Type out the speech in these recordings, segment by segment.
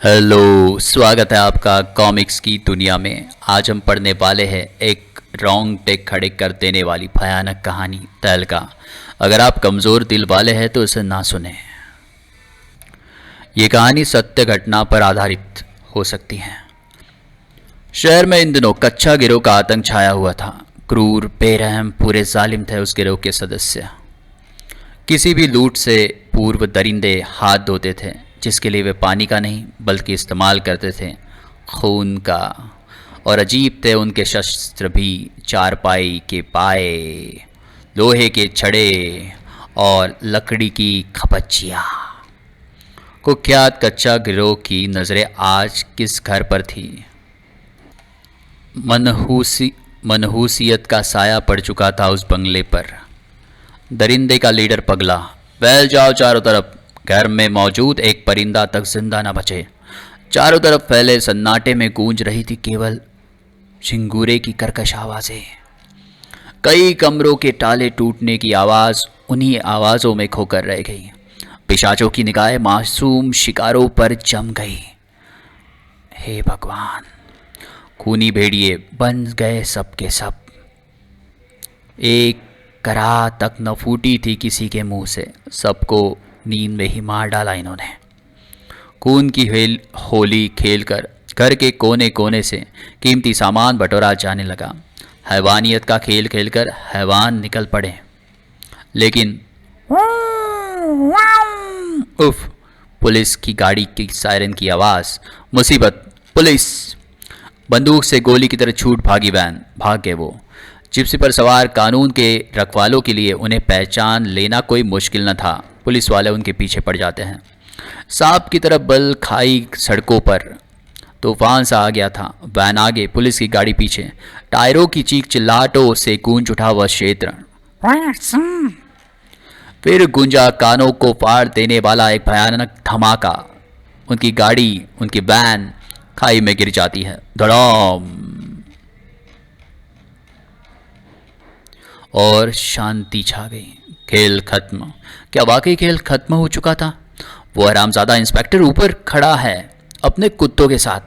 Hello, स्वागत है आपका कॉमिक्स की दुनिया में। आज हम पढ़ने वाले हैं एक रोंगटे खड़े कर देने वाली भयानक कहानी तहलका। अगर आप कमज़ोर दिल वाले हैं तो इसे ना सुने। ये कहानी सत्य घटना पर आधारित हो सकती है। शहर में इन दिनों कच्चा गिरोह का आतंक छाया हुआ था। क्रूर, बेरहम, पूरे जालिम थे उस गिरोह के सदस्य। किसी भी लूट से पूर्व दरिंदे हाथ धोते थे, जिसके लिए वे पानी का नहीं बल्कि इस्तेमाल करते थे खून का। और अजीब थे उनके शस्त्र भी, चारपाई के पाए, लोहे के छड़े और लकड़ी की खपच्चियाँ। कुख्यात कच्चा गिरोह की नज़रें आज किस घर पर थी? मनहूसियत का साया पड़ चुका था उस बंगले पर। दरिंदे का लीडर पगला, फैल जाओ चारों तरफ। घर में मौजूद एक परिंदा तक जिंदा न बचे। चारों तरफ फैले सन्नाटे में गूंज रही थी केवल झिंगूरे की कर्कश आवाज़ें। कई कमरों के ताले टूटने की आवाज़ उन्हीं आवाज़ों में खोकर रह गई। पिशाचों की निगाहें मासूम शिकारों पर जम गई। हे भगवान, खूनी भेड़िए बन गए सब के सब। एक करा तक न फूटी थी किसी के मुंह से। सबको नींद में ही मार डाला इन्होंने। खून की होली खेलकर घर के कोने कोने से कीमती सामान बटोरा जाने लगा। हैवानियत का खेल खेलकर हैवान निकल पड़े। लेकिन उफ, पुलिस की गाड़ी की सायरन की आवाज़। मुसीबत, पुलिस! बंदूक से गोली की तरह छूट भागी वैन। भाग गए वो। जिप्सी पर सवार कानून के रखवालों के लिए उन्हें पहचान लेना कोई मुश्किल न था। पुलिस वाले उनके पीछे पड़ जाते हैं। सांप की तरह बल खाई सड़कों पर तूफान सा आ गया था। वैन आगे, पुलिस की गाड़ी पीछे। टायरों की चीख चिल्लाहटों से गूंज उठा वह क्षेत्र। फिर गूंजा कानों को फाड़ देने वाला एक भयानक धमाका। उनकी गाड़ी, उनकी वैन खाई में गिर जाती है। धड़ाम! और शांति छा गई। खेल खत्म। क्या वाकई खेल खत्म हो चुका था? वो हरामजादा इंस्पेक्टर ऊपर खड़ा है अपने कुत्तों के साथ।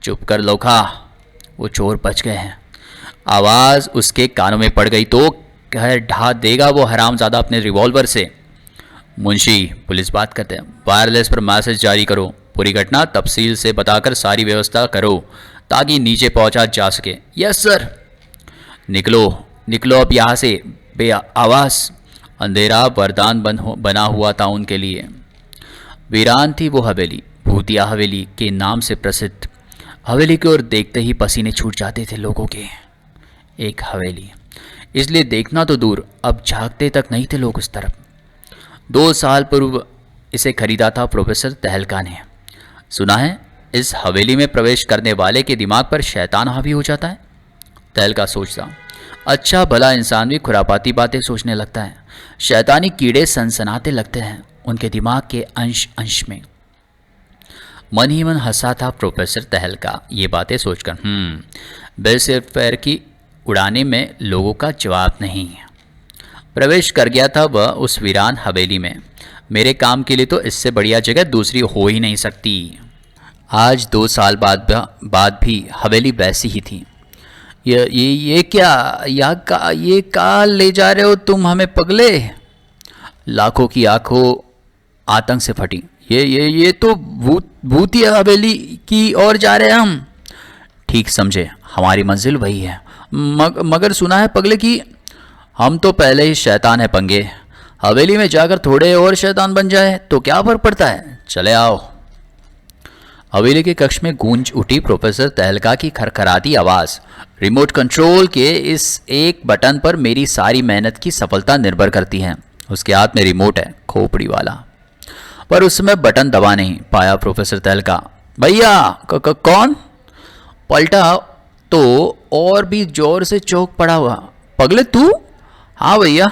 चुप कर लोखा, वो चोर बच गए हैं। आवाज़ उसके कानों में पड़ गई तो कह ढा देगा वो हरामजादा अपने रिवॉल्वर से। मुंशी, पुलिस बात करते हैं। वायरलेस पर मैसेज जारी करो। पूरी घटना तफसील से बताकर सारी व्यवस्था करो ताकि नीचे पहुंचा जा सके। Yes sir. निकलो निकलो अब यहाँ से। बे आवाज़। अंधेरा वरदान बना हुआ था उनके लिए। वीरान थी वो हवेली, भूतिया हवेली के नाम से प्रसिद्ध। हवेली की ओर देखते ही पसीने छूट जाते थे लोगों के। एक हवेली, इसलिए देखना तो दूर, अब झांकते तक नहीं थे लोग उस तरफ। 2 साल पूर्व इसे खरीदा था प्रोफेसर तहलका ने। सुना है इस हवेली में प्रवेश करने वाले के दिमाग पर शैतान हावी हो जाता है। तहलका सोचता, अच्छा भला इंसान भी खुरापाती बातें सोचने लगता है। शैतानी कीड़े सनसनाते लगते हैं उनके दिमाग के अंश अंश में। मन ही मन हंसा था प्रोफेसर तहलका ये बातें सोचकर। बेलसेफेयर की उड़ाने में लोगों का जवाब नहीं। प्रवेश कर गया था वह उस वीरान हवेली में। मेरे काम के लिए तो इससे बढ़िया जगह दूसरी हो ही नहीं सकती। आज 2 साल बाद भी हवेली वैसी ही थी। ये क्या, ये कहाँ ले जा रहे हो तुम हमें पगले? लाखों की आंखों आतंक से फटी। ये तो भूतिया हवेली की ओर जा रहे हैं हम। ठीक समझे, हमारी मंजिल वही है। मगर सुना है पगले कि हम तो पहले ही शैतान है पंगे। हवेली में जाकर थोड़े और शैतान बन जाए तो क्या फर्क पड़ता है? चले आओ। हवेली के कक्ष में गूंज उठी प्रोफेसर तहलका की खरखराती आवाज़। रिमोट कंट्रोल के इस एक बटन पर मेरी सारी मेहनत की सफलता निर्भर करती है। उसके हाथ में रिमोट है, खोपड़ी वाला, पर उस समय बटन दबा नहीं पाया प्रोफेसर तहलका। भैया कौन? पलटा तो और भी जोर से चौंक पड़ा हुआ। पगले तू? हाँ भैया,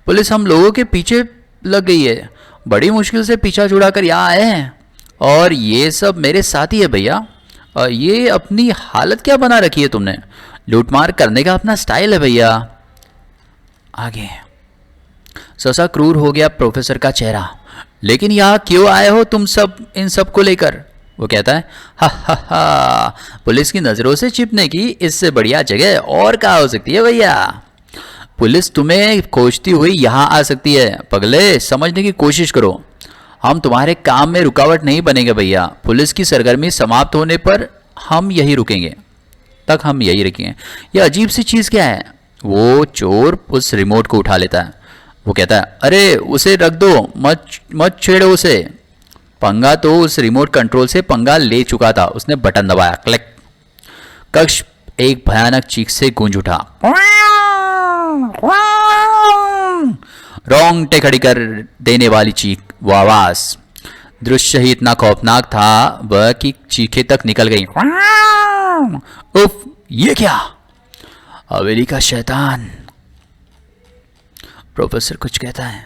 पुलिस हम लोगों के पीछे लग गई है। बड़ी मुश्किल से पीछा छुड़ा कर यहाँ आए हैं और ये सब मेरे साथी है भैया। ये अपनी हालत क्या बना रखी है तुमने? लूटमार करने का अपना स्टाइल है भैया। आगे ससा क्रूर हो गया प्रोफेसर का चेहरा। लेकिन यहाँ क्यों आए हो तुम सब इन सब को लेकर? वो कहता है, हा हा हा, पुलिस की नजरों से छिपने की इससे बढ़िया जगह और कहाँ हो सकती है भैया। पुलिस तुम्हें खोजती हुई यहाँ आ सकती है। पगले, समझने की कोशिश करो। हम तुम्हारे काम में रुकावट नहीं बनेंगे भैया। पुलिस की सरगर्मी समाप्त होने पर हम यही रुकेंगे, तक हम यही रुकेंगे। यह अजीब सी चीज़ क्या है? वो चोर उस रिमोट को उठा लेता है। वो कहता है, अरे उसे रख दो, मत मत छेड़ो उसे। पंगा तो उस रिमोट कंट्रोल से पंगा ले चुका था। उसने बटन दबाया, क्लिक। कक्ष एक भयानक चीख से गूंज उठा। रोंगटे खड़ी कर देने वाली चीख, वो आवाज। दृश्य ही इतना खौफनाक था वह कि चीखें तक निकल गई। उफ, ये क्या? हवेली का शैतान, प्रोफेसर कुछ कहता है।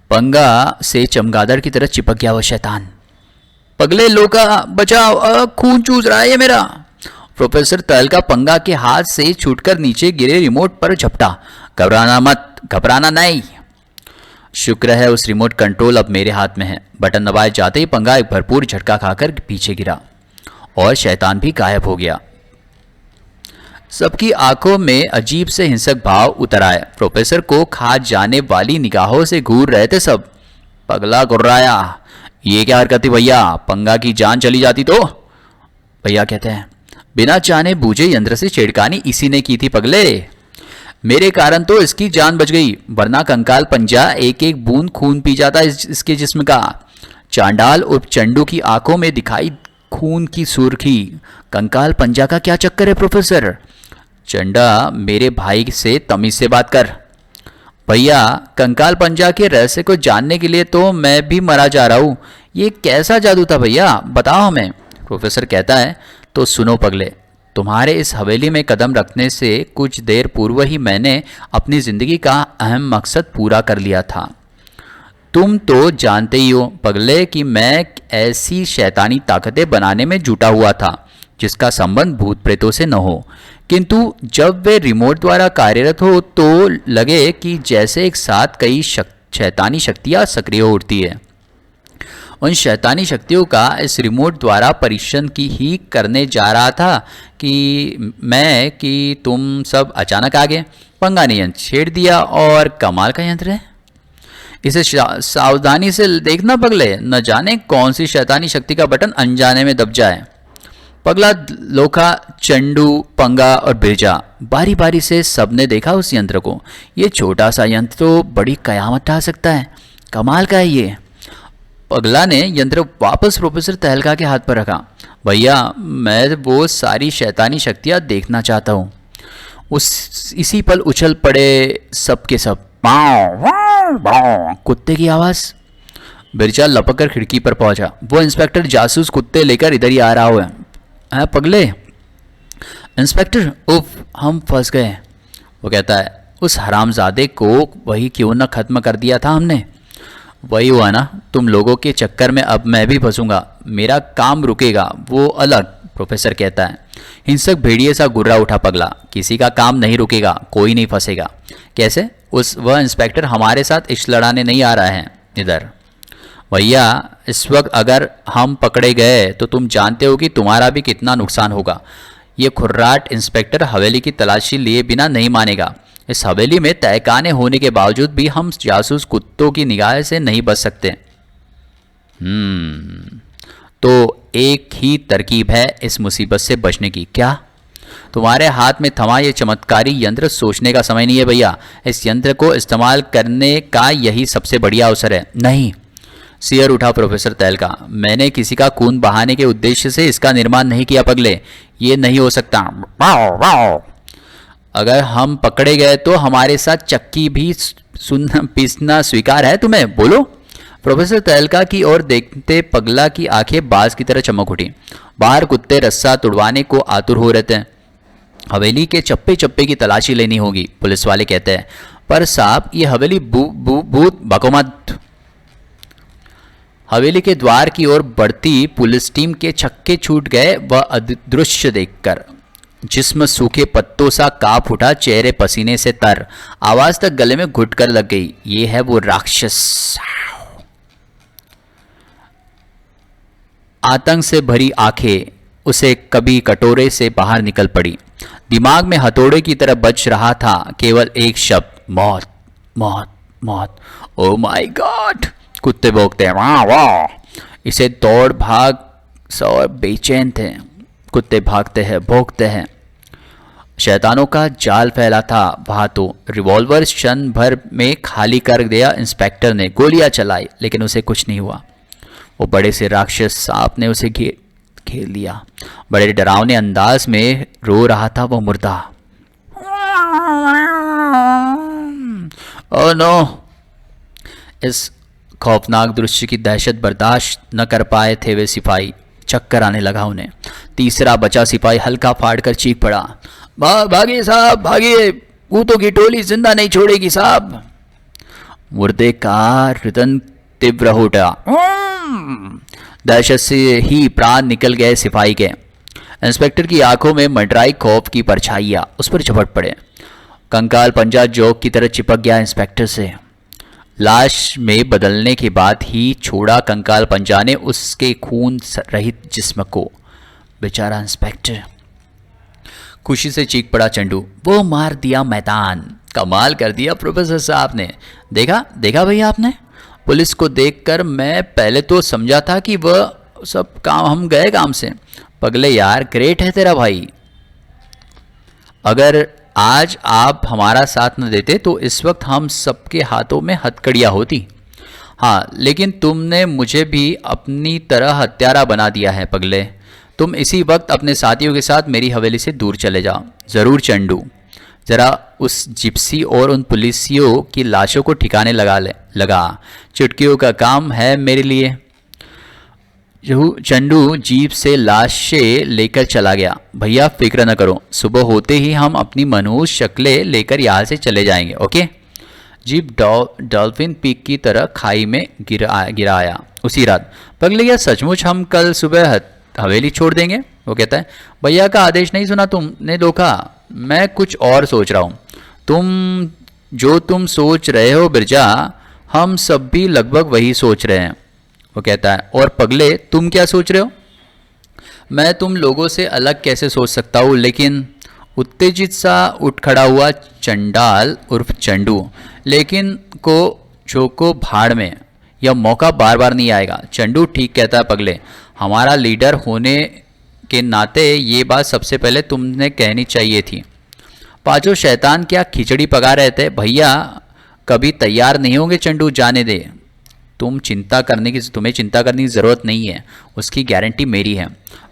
पंगा से चमगादड़ की तरह चिपक गया वह शैतान। पगले लोका, बचाओ, खून चूस रहा है ये मेरा। प्रोफेसर तहलका पंगा के हाथ से छूटकर नीचे गिरे रिमोट पर झपटा। घबराना मत, घबराना नहीं। शुक्र है उस रिमोट कंट्रोल अब मेरे हाथ में है। बटन दबाए जाते ही पंगा एक भरपूर झटका खाकर पीछे गिरा और शैतान भी गायब हो गया। सबकी आंखों में अजीब से हिंसक भाव उतर आए। प्रोफेसर को खा जाने वाली निगाहों से घूर रहे थे सब। पगला गुर्राया, ये क्या हरकत थी भैया? पंगा की जान चली जाती तो? भैया कहते हैं, बिना जाने बूझे यंत्र से छेड़खानी इसी ने की थी पगले। मेरे कारण तो इसकी जान बच गई, वरना कंकाल पंजा एक एक बूंद खून पी जाता इसके जिस्म का। चांडाल और चंडू की आंखों में दिखाई खून की सुर्खी। कंकाल पंजा का क्या चक्कर है प्रोफेसर? चंडा, मेरे भाई से तमीज से बात कर। भैया, कंकाल पंजा के रहस्य को जानने के लिए तो मैं भी मरा जा रहा हूं। ये कैसा जादू था भैया, बताओ हमें। प्रोफेसर कहता है, तो सुनो पगले, तुम्हारे इस हवेली में कदम रखने से कुछ देर पूर्व ही मैंने अपनी जिंदगी का अहम मकसद पूरा कर लिया था। तुम तो जानते ही हो पगले कि मैं ऐसी शैतानी ताकतें बनाने में जुटा हुआ था जिसका संबंध भूत प्रेतों से न हो, किंतु जब वे रिमोट द्वारा कार्यरत हो तो लगे कि जैसे एक साथ कई शैतानी शक्तियां सक्रिय हो उठती है। उन शैतानी शक्तियों का इस रिमोट द्वारा परीक्षण की ही करने जा रहा था कि तुम सब अचानक आ गए। पंगा ने यंत्र छेड़ दिया और कमाल का यंत्र है। इसे सावधानी से देखना पगले, न जाने कौन सी शैतानी शक्ति का बटन अनजाने में दब जाए। पगला, लोखा, चंडू, पंगा और बिरजा बारी बारी से सबने देखा उस यंत्र को। ये छोटा सा यंत्र तो बड़ी कयामत ढा सकता है। कमाल का है ये। पगला ने यंत्र वापस प्रोफेसर तहलका के हाथ पर रखा। भैया, मैं वो सारी शैतानी शक्तियाँ देखना चाहता हूँ। इसी पल उछल पड़े सब के सब। कुत्ते की आवाज़। बिरजा लपक कर खिड़की पर पहुंचा। वो इंस्पेक्टर जासूस कुत्ते लेकर इधर ही आ रहा हुआ है पगले। इंस्पेक्टर, उफ, हम फंस गए। वो कहता है, उस हरामजादे को वही क्यों न खत्म कर दिया था हमने। वही हुआ ना, तुम लोगों के चक्कर में अब मैं भी फंसूंगा। मेरा काम रुकेगा, वो अलग। प्रोफेसर कहता है। हिंसक भेड़िए सा गुर्रा उठा पगला। किसी का काम नहीं रुकेगा, कोई नहीं फंसेगा। कैसे? वह इंस्पेक्टर हमारे साथ इश्क लड़ाने नहीं आ रहा है इधर। भैया, इस वक्त अगर हम पकड़े गए तो तुम जानते हो कि तुम्हारा भी कितना नुकसान होगा। ये खुर्राट इंस्पेक्टर हवेली की तलाशी लिए बिना नहीं मानेगा। इस हवेली में तहखाने होने के बावजूद भी हम जासूस कुत्तों की निगाह से नहीं बच सकते। तो एक ही तरकीब है इस मुसीबत से बचने की। क्या? तुम्हारे हाथ में थमा ये चमत्कारी यंत्र सोचने का समय नहीं है भैया। इस यंत्र को इस्तेमाल करने का यही सबसे बढ़िया अवसर है। नहीं, सियर उठा प्रोफेसर तहलका। मैंने किसी का खून बहाने के उद्देश्य से इसका निर्माण नहीं किया पगले। ये नहीं हो सकता। अगर हम पकड़े गए तो हमारे साथ चक्की भी पीसना स्वीकार है तुम्हें? बोलो। प्रोफेसर तहलका की ओर देखते पगला की आंखें बाज की तरह चमक उठी। बाहर कुत्ते रस्सा तुड़वाने को आतुर हो रहते हैं। हवेली के चप्पे चप्पे की तलाशी लेनी होगी, पुलिस वाले कहते हैं। पर साहब, ये हवेली भूत बको मत। हवेली के द्वार की ओर बढ़ती पुलिस टीम के छक्के छूट गए वह अदृश्य देखकर। जिस्म सूखे पत्तों सा कांप उठा, चेहरे पसीने से तर, आवाज तक गले में घुट कर लग गई। ये है वो राक्षस। आतंक से भरी आंखें उसे कभी कटोरे से बाहर निकल पड़ी। दिमाग में हथौड़े की तरह बज रहा था केवल एक शब्द, मौत मौत मौत। ओ माय गॉड, कुत्ते भौंकते हैं, वाह वाह। इसे दौड़ भाग सब बेचैन थे। कुत्ते भागते हैं, भौंकते हैं। शैतानों का जाल फैला था वहां तो। रिवॉल्वर क्षण भर में खाली कर दिया इंस्पेक्टर ने। गोलियां चलाई लेकिन उसे कुछ नहीं हुआ। वो बड़े से राक्षस सांप ने उसे घेर लिया। बड़े डरावने अंदाज में रो रहा था वो मुर्दा। Oh no. इस खौफनाक दृश्य की दहशत बर्दाश्त न कर पाए थे वे सिपाही। चक्कर आने लगा उन्हें। तीसरा बचा सिपाही हल्का फाड़कर चीख पड़ा, भागिए साहब भागिए, भूतों की टोली जिंदा नहीं छोड़ेगी साहब। मुर्दे का रुदन तीव्र हो उठा। दहशत से ही प्राण निकल गए सिपाही के। इंस्पेक्टर की आंखों में मंडराई खौफ की परछाइयां उस पर झपट पड़े। कंकाल पंजा जोक की तरह चिपक गया इंस्पेक्टर से। लाश में बदलने के बाद ही छोड़ा कंकाल पंजा ने उसके खून रहित जिस्म को। बेचारा इंस्पेक्टर। खुशी से चीख पड़ा चंडू, वो मार दिया मैदान। कमाल कर दिया प्रोफेसर साहब ने। देखा देखा भैया आपने। पुलिस को देखकर मैं पहले तो समझा था कि वह सब काम हम गए काम से। पगले यार, ग्रेट है तेरा भाई। अगर आज आप हमारा साथ न देते तो इस वक्त हम सबके हाथों में हथकड़ियाँ होती। हाँ, लेकिन तुमने मुझे भी अपनी तरह हत्यारा बना दिया है पगले। तुम इसी वक्त अपने साथियों के साथ मेरी हवेली से दूर चले जाओ। ज़रूर चंडू, ज़रा उस जिप्सी और उन पुलिसियों की लाशों को ठिकाने लगा। चुटकियों का काम है मेरे लिए। चंडू जीप से लाशें लेकर चला गया। भैया फिक्र न करो, सुबह होते ही हम अपनी मनहूस शक्लें लेकर यहाँ से चले जाएंगे, ओके। जीप डॉल्फिन पीक की तरह खाई में गिराया उसी रात। पगले, क्या सचमुच हम कल सुबह हवेली छोड़ देंगे? वो कहता है, भैया का आदेश नहीं सुना तुमने धोखा। मैं कुछ और सोच रहा हूँ। तुम सोच रहे हो बिरजा, हम सब भी लगभग वही सोच रहे हैं। वो कहता है, और पगले तुम क्या सोच रहे हो? मैं तुम लोगों से अलग कैसे सोच सकता हूँ, लेकिन उत्तेजित सा उठ खड़ा हुआ चंडाल उर्फ चंडू। लेकिन को भाड़ में, यह मौका बार बार नहीं आएगा। चंडू ठीक कहता है पगले, हमारा लीडर होने के नाते ये बात सबसे पहले तुमने कहनी चाहिए थी। पांचों शैतान क्या खिचड़ी पका रहे थे? भैया कभी तैयार नहीं होंगे चंडू, जाने दे। तुम्हें चिंता करने की ज़रूरत नहीं है, उसकी गारंटी मेरी है।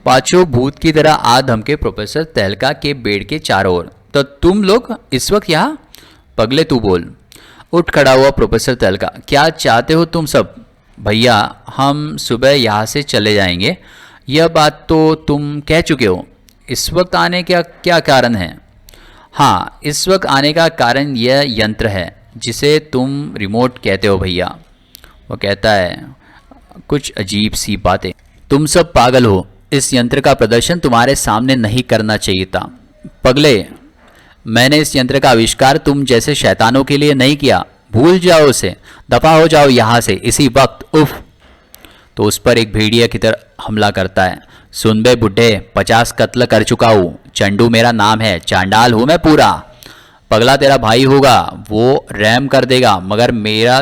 पांचों भूत की तरह आ धमके प्रोफेसर तहलका के बेड के चारों ओर। तो तुम लोग इस वक्त यहाँ? पगले तू बोल। उठ खड़ा हुआ प्रोफेसर तहलका, क्या चाहते हो तुम सब? भैया हम सुबह यहाँ से चले जाएंगे, यह बात तो तुम कह चुके हो। इस वक्त आने का क्या कारण है? हाँ, इस वक्त आने का कारण यह यंत्र है जिसे तुम रिमोट कहते हो भैया। वो कहता है, कुछ अजीब सी बातें। तुम सब पागल हो। इस यंत्र का प्रदर्शन तुम्हारे सामने नहीं करना चाहिए था। पगले, मैंने इस यंत्र का आविष्कार तुम जैसे शैतानों के लिए नहीं किया। भूल जाओ उसे। दफा हो जाओ यहाँ से इसी वक्त। उफ। तो उस पर एक भेड़िया की तरह हमला करता है। सुन बे बुड्ढे, 50 कत्ल कर चुका हूँ। चंडू मेरा नाम है, चांडाल हूँ मैं पूरा। पगला तेरा भाई होगा, वो रैम कर देगा, मगर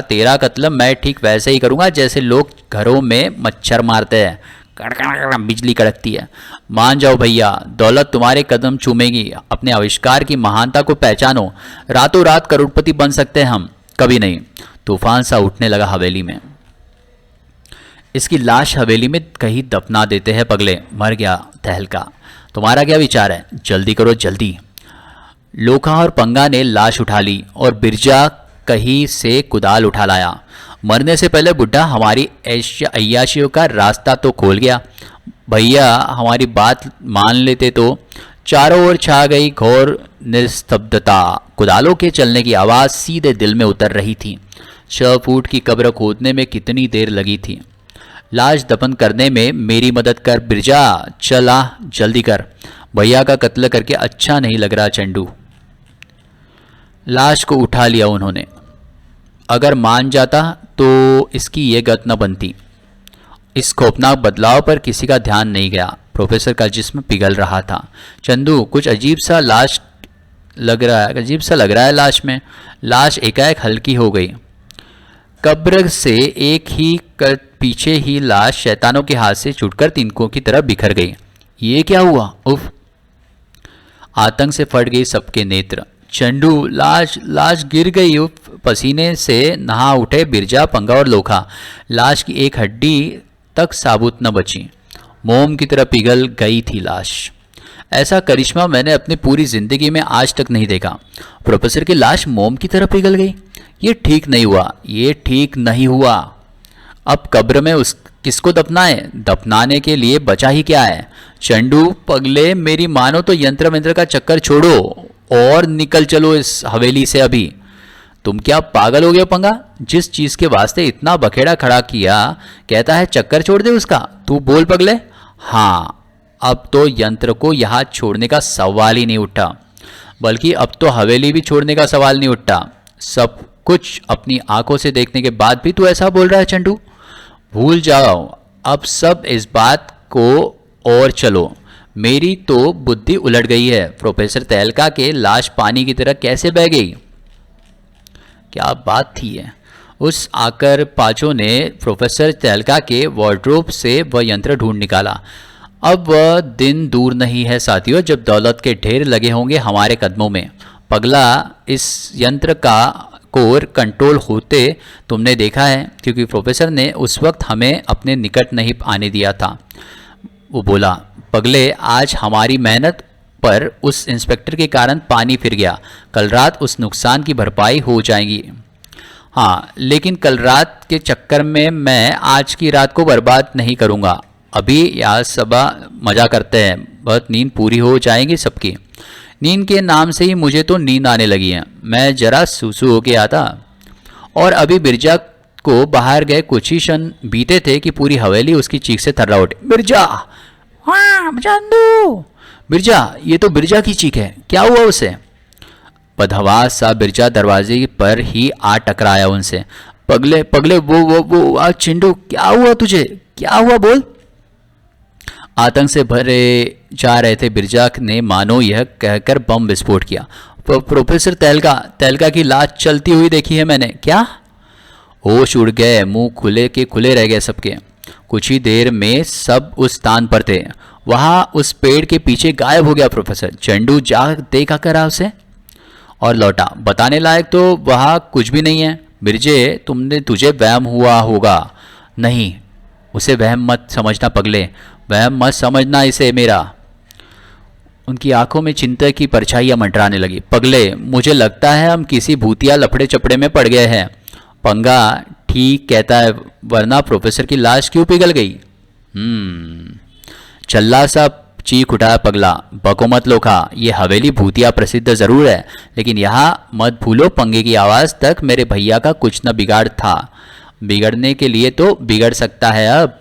तेरा कत्ल मैं ठीक वैसे ही करूँगा जैसे लोग घरों में मच्छर मारते हैं। बिजली कड़कती है। मान जाओ भैया, दौलत तुम्हारे कदम चूमेगी। अपने आविष्कार की महानता को पहचानो। रातों रात करोड़पति बन सकते हैं हम, कभी नहीं। तूफान सा उठने लगा हवेली में। इसकी लाश हवेली में कहीं दफना देते हैं पगले। मर गया तहलका। तुम्हारा क्या विचार है? जल्दी करो जल्दी। लोखा और पंगा ने लाश उठा ली और बिरजा कहीं से कुदाल उठा लाया। मरने से पहले बुढ़ा हमारी अय्याशियों का रास्ता तो खोल गया। भैया हमारी बात मान लेते तो। चारों ओर छा गई घोर निस्तब्धता। कुदालों के चलने की आवाज़ सीधे दिल में उतर रही थी। 6 फुट की कब्र खोदने में कितनी देर लगी थी। लाश दफन करने में मेरी मदद कर बिरजा, चला जल्दी कर। भैया का कत्ल करके अच्छा नहीं लग रहा चंडू। लाश को उठा लिया उन्होंने। अगर मान जाता तो इसकी ये गत न बनती। इस खौफनाक बदलाव पर किसी का ध्यान नहीं गया। प्रोफेसर का जिस्म पिघल रहा था। चंदू, कुछ अजीब सा लग रहा है लाश में। लाश एकाएक हल्की हो गई। कब्र से एक ही कर पीछे ही लाश शैतानों के हाथ से छूटकर तिनकों की तरफ बिखर गई। ये क्या हुआ? उफ! आतंक से फट गई सबके नेत्र। चंडू, लाश लाश गिर गई। उफ! पसीने से नहा उठे बिरजा, पंगा और लोखा। लाश की एक हड्डी तक साबुत न बची। मोम की तरह पिघल गई थी लाश। ऐसा करिश्मा मैंने अपनी पूरी जिंदगी में आज तक नहीं देखा। प्रोफेसर की लाश मोम की तरह पिघल गई। ये ठीक नहीं हुआ, ये ठीक नहीं हुआ। अब कब्र में उस किसको दफनाए? दफनाने के लिए बचा ही क्या है? चंडू, पगले, मेरी मानो तो यंत्र मंत्र का चक्कर छोड़ो और निकल चलो इस हवेली से अभी। तुम क्या पागल हो गए पंगा? जिस चीज के वास्ते इतना बखेड़ा खड़ा किया, कहता है चक्कर छोड़ दे उसका। तू बोल पगले। हाँ, अब तो यंत्र को यहाँ छोड़ने का सवाल ही नहीं उठा, बल्कि अब तो हवेली भी छोड़ने का सवाल नहीं उठा। सब कुछ अपनी आंखों से देखने के बाद भी तू ऐसा बोल रहा है चंडू? भूल जाओ अब सब इस बात को और चलो। मेरी तो बुद्धि उलट गई है। प्रोफेसर तहलका के लाश पानी की तरह कैसे बह गई? क्या बात थी है? उस आकर पाचों ने प्रोफेसर तहलका के वार्डरोब से वह यंत्र ढूंढ निकाला। अब वह दिन दूर नहीं है साथियों, जब दौलत के ढेर लगे होंगे हमारे कदमों में। पगला, इस यंत्र का कोर कंट्रोल होते तुमने देखा है, क्योंकि प्रोफेसर ने उस वक्त हमें अपने निकट नहीं आने दिया था। वो बोला, पगले, आज हमारी मेहनत पर उस इंस्पेक्टर के कारण पानी फिर गया। कल रात उस नुकसान की भरपाई हो जाएगी। हाँ, लेकिन कल रात के चक्कर में मैं आज की रात को बर्बाद नहीं करूँगा। अभी यहाँ सब मज़ा करते हैं, बहुत नींद पूरी हो जाएगी सबकी। नींद के नाम से ही मुझे तो नींद आने लगी है। मैं जरा सूसू होके आता और अभी बिरजा को बाहर गए कुछ ही क्षण बीते थे कि पूरी हवेली उसकी चीख से थर्रा उठी। बिरजा! हाँ चंदू! बिरजा, ये तो बिरजा की चीख है। क्या हुआ उसे? बदहवास सा बिरजा दरवाजे पर ही आ टकराया उनसे। पगले पगले, वो आज चिंटू, क्या हुआ तुझे? क्या हुआ बोल? आतंक से भरे जा रहे थे बिरजा ने मानो यह कहकर बम विस्फोट किया। प्रोफेसर तहलका की लाश चलती हुई देखी है मैंने। क्या? होश उड़ गए, मुंह खुले के खुले रह गए सबके। कुछ ही देर में सब उस स्थान पर थे। वहां उस पेड़ के पीछे गायब हो गया प्रोफेसर। चंडू जा देखा करा उसे और लौटा। बताने लायक तो वहां कुछ भी नहीं है। बिरजे, तुझे वहम हुआ होगा। नहीं, उसे वहम मत समझना पगले, वहम मत समझना इसे मेरा। उनकी आंखों में चिंता की परछाइयां मंडराने लगी। पगले, मुझे लगता है हम किसी भूतिया लफड़े चपड़े में पड़ गए हैं। पंगा ठीक कहता है, वरना प्रोफेसर की लाश क्यों पिघल गई? चल्ला सा चीख उठाया पगला। बको मत लोखा, ये हवेली भूतिया प्रसिद्ध जरूर है, लेकिन यहाँ मत भूलो पंगे की आवाज़ तक मेरे भैया का कुछ न बिगाड़ था। बिगड़ने के लिए तो बिगड़ सकता है अब।